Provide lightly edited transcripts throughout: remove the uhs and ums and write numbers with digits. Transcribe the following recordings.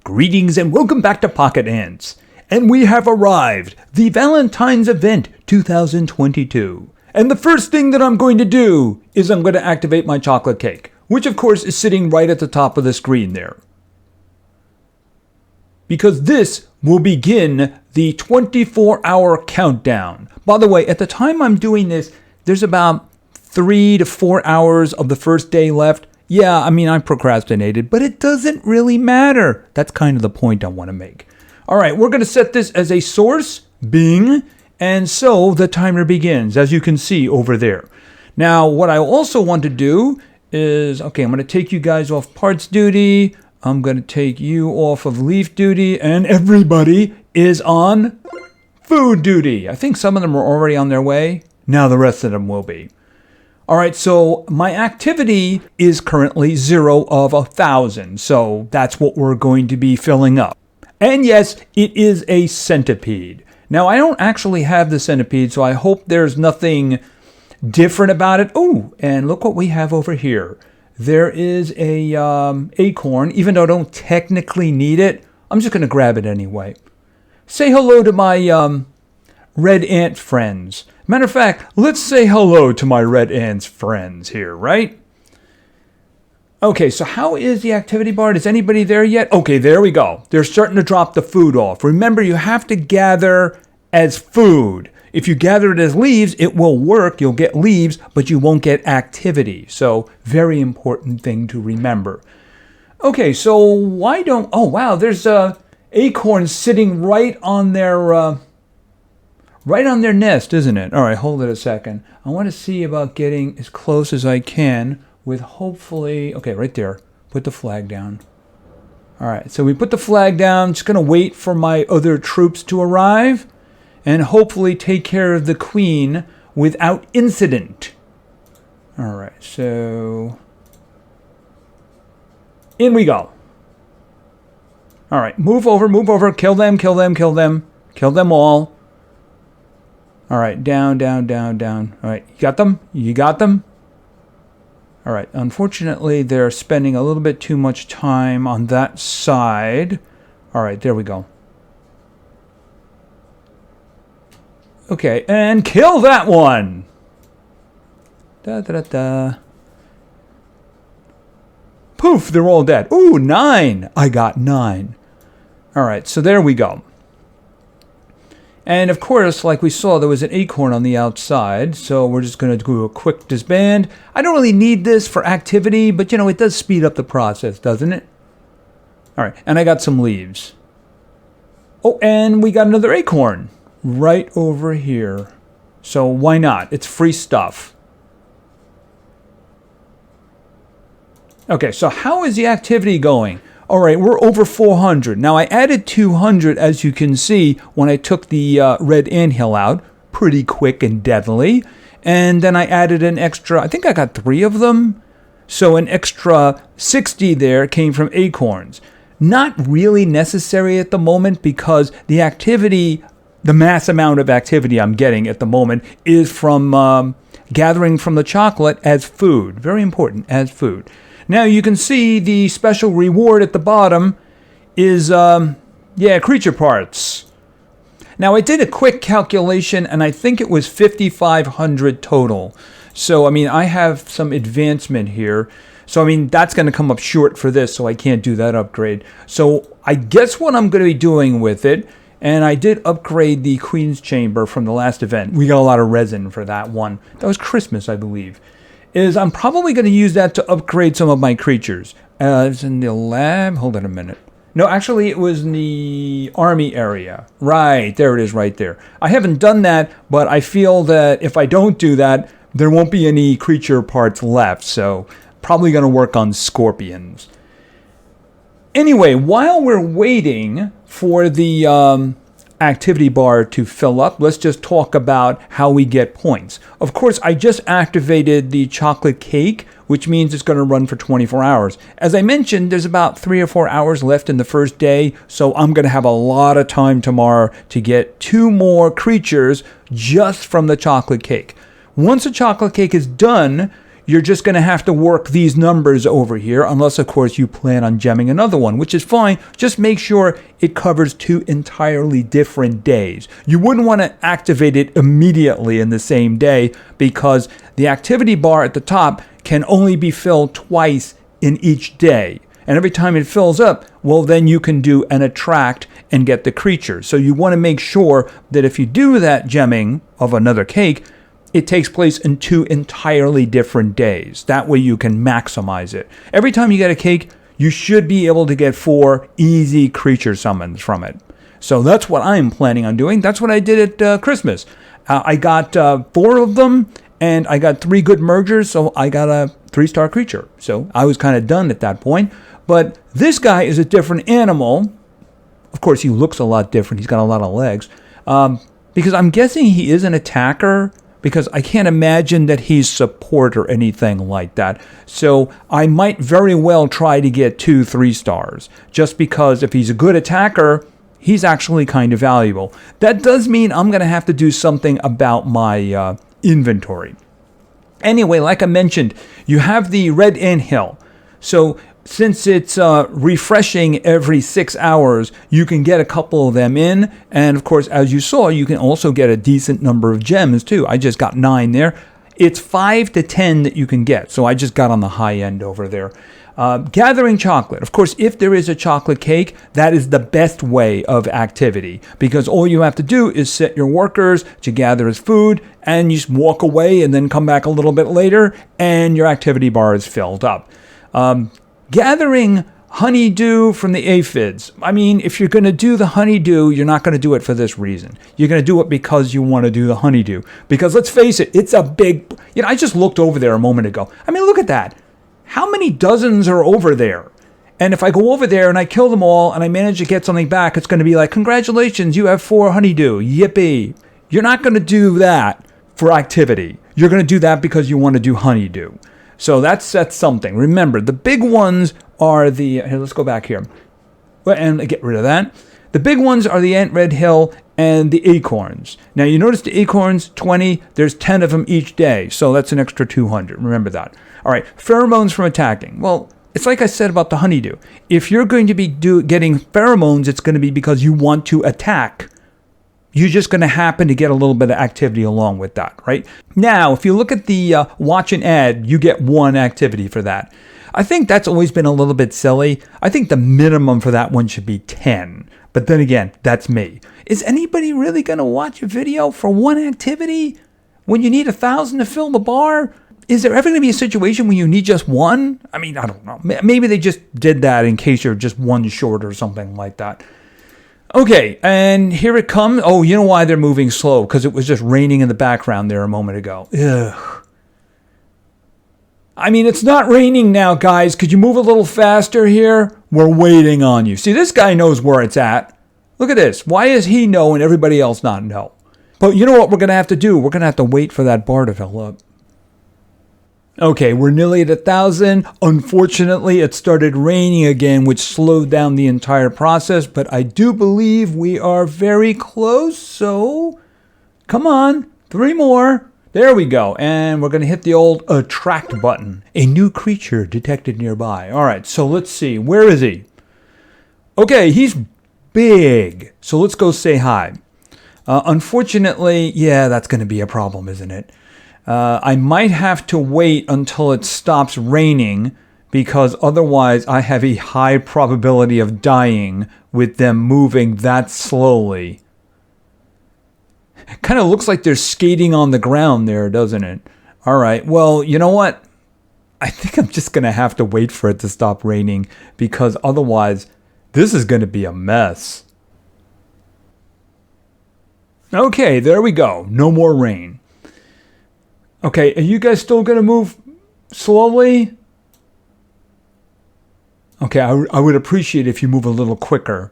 Greetings and welcome back to Pocket Ants. And we have arrived, the Valentine's Event 2022. And the first thing that I'm going to do is I'm going to activate my chocolate cake, which of course is sitting right at the top of the screen there. Because this will begin the 24-hour countdown. By the way, at the time I'm doing this, there's about 3 to 4 hours of the first day left. Yeah, I procrastinated, but it doesn't really matter. That's kind of the point I want to make. All right, we're going to set this as a source, Bing, and so the timer begins, as you can see over there. Now, what I also want to do is, I'm going to take you guys off parts duty. I'm going to take you off of leaf duty, and everybody is on food duty. I think some of them are already on their way. Now the rest of them will be. All right, so my activity is currently 0 of 1,000, so that's what we're going to be filling up. And yes, it is a centipede. Now, I don't actually have the centipede, so I hope there's nothing different about it. Oh, and look what we have over here. There is a acorn, even though I don't technically need it. I'm just going to grab it anyway. Say hello to my red ant friends. Matter of fact, let's say hello to my red ants friends here, right? Okay, so how is the activity bar? Is anybody there yet? Okay, there we go. They're starting to drop the food off. Remember, you have to gather as food. If you gather it as leaves, it will work. You'll get leaves, but you won't get activity. So, very important thing to remember. Okay, so why don't... Oh, wow, there's acorns sitting right on their nest, isn't it? All right, hold it a second. I want to see about getting as close as I can with hopefully... Okay, right there. Put the flag down. All right, so we put the flag down. Just going to wait for my other troops to arrive and hopefully take care of the queen without incident. All right, so... in we go. All right, move over. Kill them. Kill them all. All right, down. All right, you got them? All right, unfortunately, they're spending a little bit too much time on that side. All right, there we go. Okay, and kill that one! Poof, they're all dead. Ooh, 9! I got 9. All right, so there we go. And of course, like we saw, there was an acorn on the outside, so we're just going to do a quick disband. I don't really need this for activity, but it does speed up the process, doesn't it? All right, and I got some leaves. Oh, and we got another acorn right over here. So why not? It's free stuff. Okay, so how is the activity going? All right, we're over 400. Now, I added 200, as you can see, when I took the red anthill out. Pretty quick and deadly. And then I added an extra, I think I got 3 of them. So an extra 60 there came from acorns. Not really necessary at the moment because the activity, the mass amount of activity I'm getting at the moment is from gathering from the chocolate as food. Very important, as food. Now, you can see the special reward at the bottom is, creature parts. Now, I did a quick calculation, and I think it was 5,500 total. So, I have some advancement here. So, that's going to come up short for this, so I can't do that upgrade. So, I guess what I'm going to be doing with it, and I did upgrade the Queen's Chamber from the last event. We got a lot of resin for that one. That was Christmas, I believe. Is I'm probably going to use that to upgrade some of my creatures. It's in the lab. Hold on a minute. No, actually, it was in the army area. Right, there it is right there. I haven't done that, but I feel that if I don't do that, there won't be any creature parts left. So probably going to work on scorpions. Anyway, while we're waiting for the activity bar to fill up, let's just talk about how we get points. Of course, I just activated the chocolate cake, which means it's going to run for 24 hours. As I mentioned, there's about 3 or 4 hours left in the first day, so I'm going to have a lot of time tomorrow to get 2 more creatures just from the chocolate cake. Once the chocolate cake is done, you're just going to have to work these numbers over here, unless, of course, you plan on gemming another one, which is fine. Just make sure it covers 2 entirely different days. You wouldn't want to activate it immediately in the same day because the activity bar at the top can only be filled twice in each day. And every time it fills up, well, then you can do an attract and get the creature. So you want to make sure that if you do that gemming of another cake, it takes place in 2 entirely different days. That way you can maximize it. Every time you get a cake, you should be able to get 4 easy creature summons from it. So that's what I'm planning on doing. That's what I did at Christmas. I got 4 of them, and I got 3 good mergers, so I got a 3-star creature. So I was kind of done at that point. But this guy is a different animal. Of course, he looks a lot different. He's got a lot of legs. Because I'm guessing he is an attacker, because I can't imagine that he's support or anything like that. So I might very well try to get 2 3-stars, just because if he's a good attacker, he's actually kind of valuable. That does mean I'm going to have to do something about my inventory. Anyway, like I mentioned, you have the red anthill. So since it's refreshing every 6 hours, you can get a couple of them in. And of course, as you saw, you can also get a decent number of gems too. I just got 9 there. It's 5 to 10 that you can get. So I just got on the high end over there. Gathering chocolate. Of course, if there is a chocolate cake, that is the best way of activity, because all you have to do is set your workers to gather as food, and you just walk away and then come back a little bit later, and your activity bar is filled up. Gathering honeydew from the aphids. I mean, if you're going to do the honeydew, you're not going to do it for this reason. You're going to do it because you want to do the honeydew. Because let's face it, it's a big... I just looked over there a moment ago. I mean, look at that. How many dozens are over there? And if I go over there and I kill them all and I manage to get something back, it's going to be like, congratulations, you have 4 honeydew. Yippee. You're not going to do that for activity. You're going to do that because you want to do honeydew. So that's something. Remember, the big ones are the... Here, let's go back here. And get rid of that. The big ones are the Ant Red Hill and the acorns. Now, you notice the acorns, 20. There's 10 of them each day. So that's an extra 200. Remember that. All right, pheromones from attacking. Well, it's like I said about the honeydew. If you're going to be getting pheromones, it's going to be because you want to attack. You're just going to happen to get a little bit of activity along with that, right? Now, if you look at the watch and add, you get 1 activity for that. I think that's always been a little bit silly. I think the minimum for that one should be 10. But then again, that's me. Is anybody really going to watch a video for 1 activity when you need 1,000 to fill the bar? Is there ever going to be a situation when you need just 1? I mean, I don't know. Maybe they just did that in case you're just 1 short or something like that. Okay, and here it comes. Oh, you know why they're moving slow? Because it was just raining in the background there a moment ago. Ugh. I mean, it's not raining now, guys. Could you move a little faster here? We're waiting on you. See, this guy knows where it's at. Look at this. Why does he know and everybody else not know? But you know what we're going to have to do? We're going to have to wait for that bar to fill up. Okay, we're nearly at 1,000. Unfortunately, it started raining again, which slowed down the entire process. But I do believe we are very close. So, come on. 3 more. There we go. And we're going to hit the old attract button. A new creature detected nearby. All right, so let's see. Where is he? Okay, he's big. So let's go say hi. Unfortunately, yeah, that's going to be a problem, isn't it? I might have to wait until it stops raining, because otherwise I have a high probability of dying with them moving that slowly. Kind of looks like they're skating on the ground there, doesn't it? All right, well, you know what? I think I'm just going to have to wait for it to stop raining, because otherwise this is going to be a mess. Okay, there we go. No more rain. Okay, are you guys still going to move slowly? Okay, I would appreciate if you move a little quicker.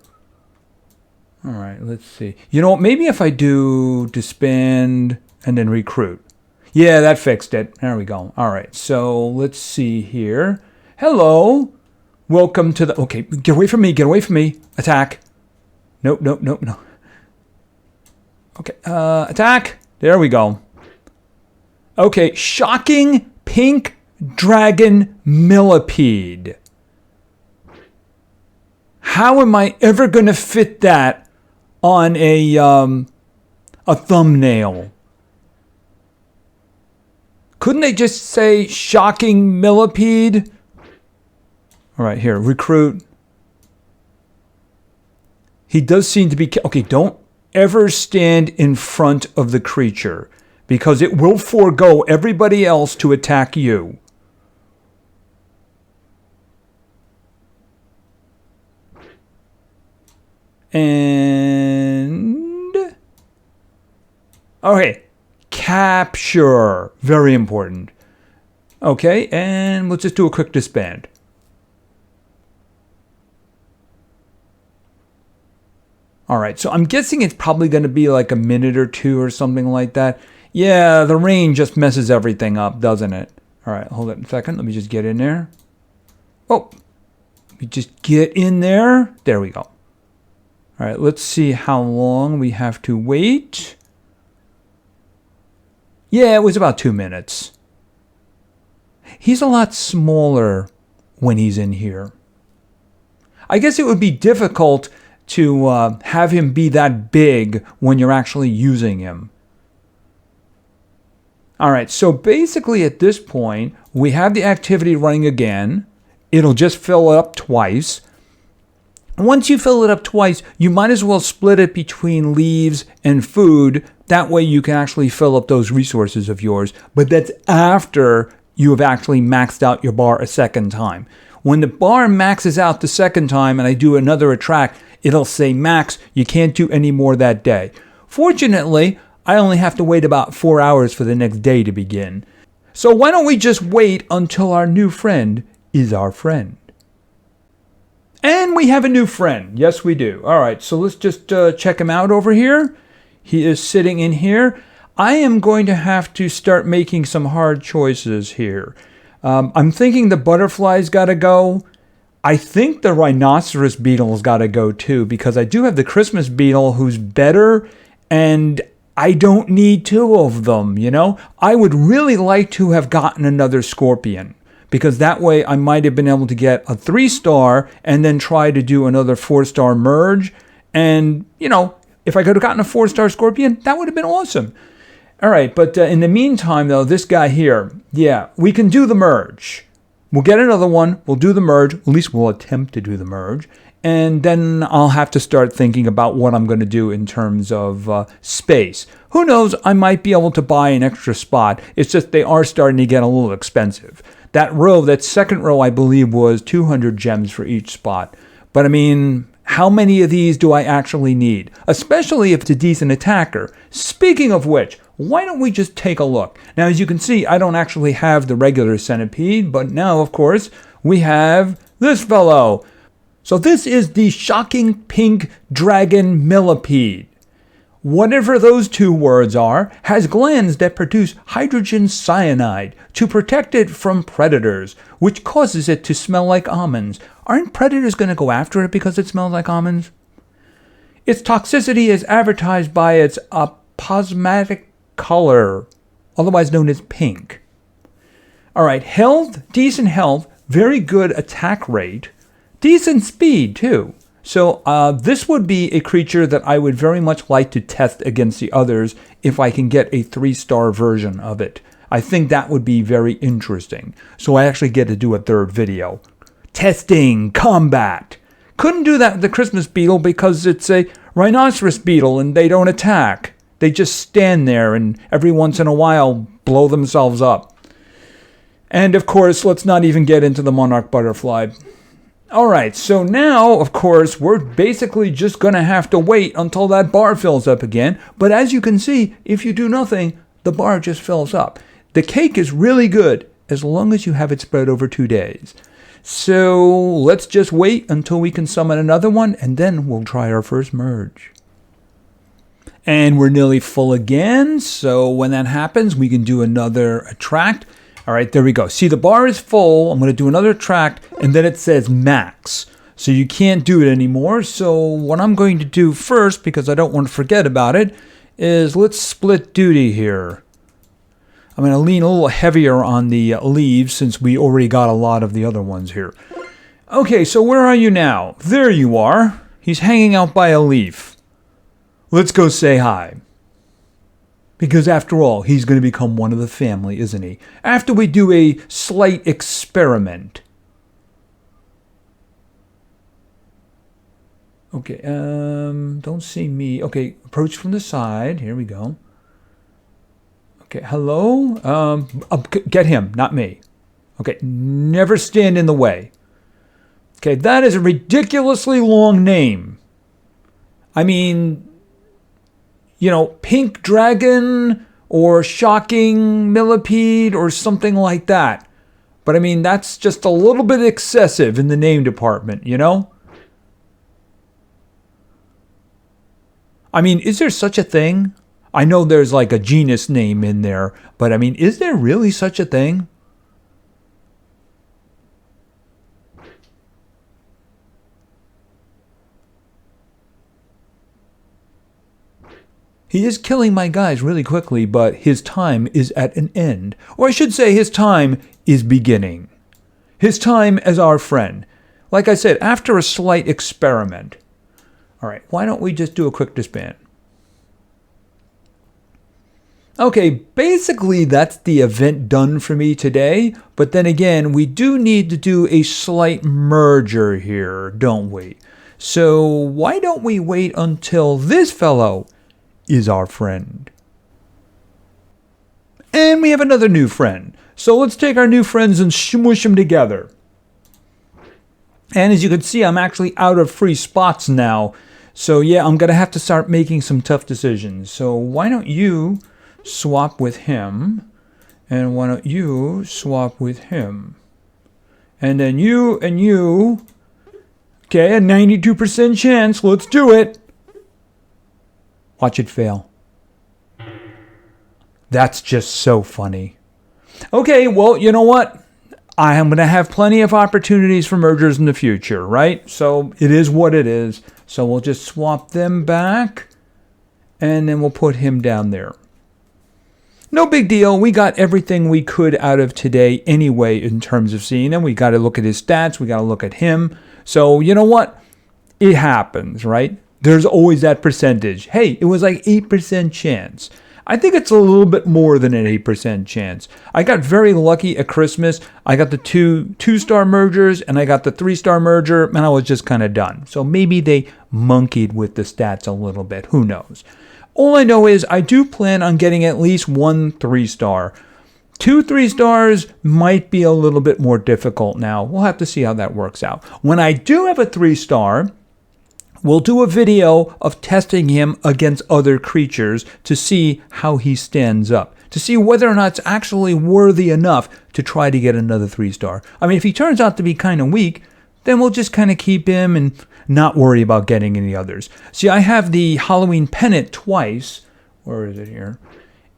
All right, let's see. You know what? Maybe if I do disband and then recruit. Yeah, that fixed it. There we go. All right, so let's see here. Hello. Welcome to the... Okay, get away from me. Get away from me. Attack. Nope. Okay, attack. There we go. Okay, shocking pink dragon millipede. How am I ever going to fit that on a thumbnail? Couldn't they just say shocking millipede? All right, here, recruit. He does seem to be... Okay, don't ever stand in front of the creature because it will forego everybody else to attack you. And... Okay, capture. Very important. Okay, and let's just do a quick disband. All right, so I'm guessing it's probably going to be like a minute or two or something like that. Yeah, the rain just messes everything up, doesn't it? All right, hold it a second. Let me just get in there. Oh, let me just get in there. There we go. All right, let's see how long we have to wait. Yeah, it was about 2 minutes. He's a lot smaller when he's in here. I guess it would be difficult to have him be that big when you're actually using him. All right, so basically at this point, we have the activity running again. It'll just fill up twice. Once you fill it up twice, you might as well split it between leaves and food. That way you can actually fill up those resources of yours. But that's after you have actually maxed out your bar a second time. When the bar maxes out the second time and I do another attract, it'll say max, you can't do any more that day. Fortunately, I only have to wait about 4 hours for the next day to begin. So why don't we just wait until our new friend is our friend? And we have a new friend. Yes, we do. All right, so let's just check him out over here. He is sitting in here. I am going to have to start making some hard choices here. I'm thinking the butterfly's got to go. I think the rhinoceros beetle's got to go too, because I do have the Christmas beetle who's better, and I don't need two of them, you know? I would really like to have gotten another scorpion, because that way I might have been able to get a 3-star and then try to do another 4-star merge. And, you know, if I could have gotten a 4-star scorpion, that would have been awesome. All right, but in the meantime, though, this guy here, yeah, we can do the merge. We'll get another one. We'll do the merge. At least we'll attempt to do the merge. And then I'll have to start thinking about what I'm going to do in terms of space. Who knows? I might be able to buy an extra spot. It's just they are starting to get a little expensive. That row, that second row, I believe, was 200 gems for each spot. But I mean, how many of these do I actually need? Especially if it's a decent attacker. Speaking of which, why don't we just take a look? Now, as you can see, I don't actually have the regular centipede, but now, of course, we have this fellow. So this is the shocking pink dragon millipede. Whatever those two words are, has glands that produce hydrogen cyanide to protect it from predators, which causes it to smell like almonds. Aren't predators going to go after it because it smells like almonds? Its toxicity is advertised by its aposematic color, otherwise known as pink. All right, health, decent health, very good attack rate, decent speed too. So this would be a creature that I would very much like to test against the others if I can get a 3-star version of it. I think that would be very interesting. So I actually get to do a third video. Testing combat. Couldn't do that with the Christmas beetle because it's a rhinoceros beetle and they don't attack. They just stand there and every once in a while blow themselves up. And of course, let's not even get into the monarch butterfly. All right, so now, of course, we're basically just going to have to wait until that bar fills up again. But as you can see, if you do nothing, the bar just fills up. The cake is really good as long as you have it spread over 2 days. So let's just wait until we can summon another one, and then we'll try our first merge. And we're nearly full again, so when that happens, we can do another attract. All right, there we go. See, the bar is full. I'm going to do another attract, and then it says max. So you can't do it anymore. So what I'm going to do first, because I don't want to forget about it, is let's split duty here. I'm going to lean a little heavier on the leaves since we already got a lot of the other ones here. Okay, so where are you now? There you are. He's hanging out by a leaf. Let's go say hi. Because after all, he's going to become one of the family, isn't he? After we do a slight experiment. Okay, don't see me. Okay, approach from the side. Here we go. Okay, hello? Get him, not me. Okay, never stand in the way. Okay, that is a ridiculously long name. I mean, you know, Pink Dragon or Shocking Millipede or something like that. But I mean, that's just a little bit excessive in the name department, you know? I mean, is there such a thing? I know there's like a genus name in there, but I mean, is there really such a thing? He is killing my guys really quickly, but his time is at an end. Or I should say his time is beginning. His time as our friend. Like I said, after a slight experiment. All right, why don't we just do a quick disband? Okay, basically that's the event done for me today. But then again, we do need to do a slight merger here, don't we? So why don't we wait until this fellow is our friend? And we have another new friend. So let's take our new friends and smush them together. And as you can see, I'm actually out of free spots now. So yeah, I'm going to have to start making some tough decisions. So why don't you swap with him? And why don't you swap with him? And then you and you. Okay, a 92% chance. Let's do it. Watch it fail. That's just so funny. Okay, well, you know what? I am going to have plenty of opportunities for mergers in the future, right? So it is what it is. So we'll just swap them back. And then we'll put him down there. No big deal. We got everything we could out of today anyway in terms of seeing him. We got to look at his stats. We got to look at him. So you know what? It happens, right? There's always that percentage. Hey, it was like 8% chance. I think it's a little bit more than an 8% chance. I got very lucky at Christmas. I got the two-star mergers and I got the 3-star merger and I was just kind of done. So maybe they monkeyed with the stats a little bit. Who knows? All I know is I do plan on getting at least 1 3-star. 2 3-stars might be a little bit more difficult now. We'll have to see how that works out. When I do have a 3-star, we'll do a video of testing him against other creatures to see how he stands up, to see whether or not it's actually worthy enough to try to get another 3-star. I mean, if he turns out to be kind of weak, then we'll just kind of keep him and not worry about getting any others. See, I have the Halloween pennant twice. Where is it here?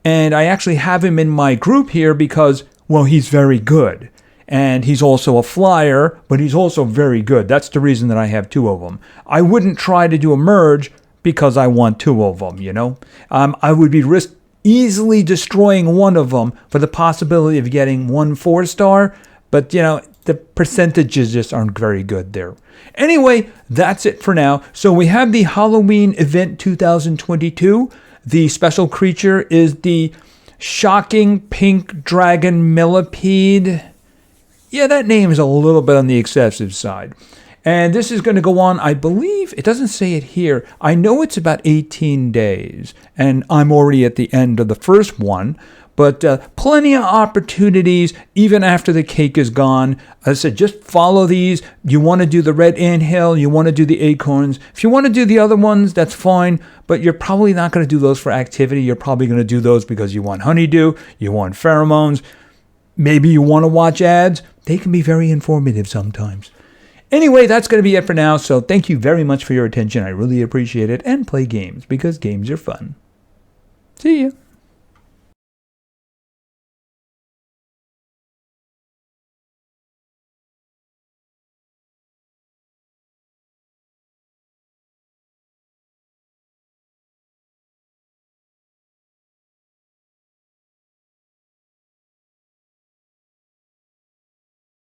And I actually have him in my group here because, well, he's very good. And he's also a flyer, but he's also very good. That's the reason that I have 2 of them. I wouldn't try to do a merge because I want 2 of them, you know. I would be easily destroying one of them for the possibility of getting 1 4-star. But, you know, the percentages just aren't very good there. Anyway, that's it for now. So we have the Halloween event 2022. The special creature is the Shocking Pink Dragon Millipede. Yeah, that name is a little bit on the excessive side. And this is going to go on, I believe, it doesn't say it here. I know it's about 18 days. And I'm already at the end of the first one. But plenty of opportunities even after the cake is gone. As I said, just follow these. You want to do the red anthill. You want to do the acorns. If you want to do the other ones, that's fine. But you're probably not going to do those for activity. You're probably going to do those because you want honeydew. You want pheromones. Maybe you want to watch ads. They can be very informative sometimes. Anyway, that's going to be it for now. So thank you very much for your attention. I really appreciate it. And play games because games are fun. See ya.